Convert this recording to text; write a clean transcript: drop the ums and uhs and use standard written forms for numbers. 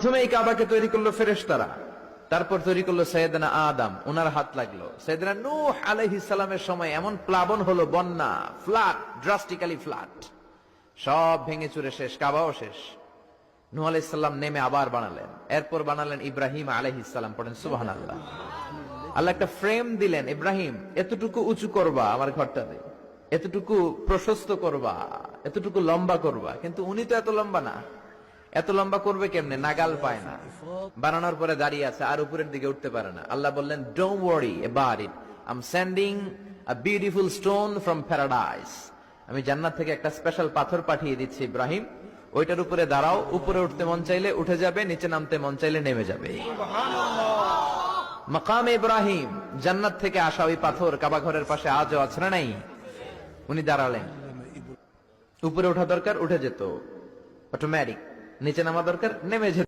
প্রথমে এই কাবাকে তৈরি করলো ফেরেশতারা, তারপর তৈরি করলো সৈয়দনা আদম, ওনার হাত লাগলো। সৈয়দনা নূহ আলাইহিস সালামের সময় এমন প্লাবন হলো, বন্যা, ফ্লাড, ড্রাস্টিক্যালি ফ্লাড, সব ভেঙে চুরে শেষ, কাবাও শেষ। নূহ আলাইহিস সালাম নেমে আবার বানালেন, এরপর বানালেন ইব্রাহিম আলাইহিস সালাম। পড়েন সুবহানাল্লাহ। আল্লাহ একটা ফ্রেম দিলেন, ইব্রাহিম এতটুকু উঁচু করবা আমার ঘরটাতে, এতটুকু প্রশস্ত করবা, এতটুকু লম্বা করবা। কিন্তু উনি তো এত লম্বা না, এত লম্বা করবে কেমনে, নাগাল পায় না। বানানোর পরে দাঁড়িয়ে আছে, আর উপরের দিকে উঠতে পারে না। আল্লাহ বললেন, don't worry about it, I am sending a beautiful stone from paradise. আমি জান্নাত থেকে একটা স্পেশাল পাথর পাঠিয়ে দিচ্ছি ইব্রাহিম, ওইটার উপরে দাঁড়াও, উপরে উঠতে মন চাইলে উঠে যাবে, নিচে নামতে মন চাইলে নেমে যাবে। মাকাম ইব্রাহিম, জান্নাত থেকে আসা ওই পাথর কাবা ঘরের পাশে আজও আছে না নাই? উনি দাঁড়ালেন, উপরে ওঠা দরকার উঠে যেত অটোমেটিক, নিচে নামা দরকার নেমে যেত।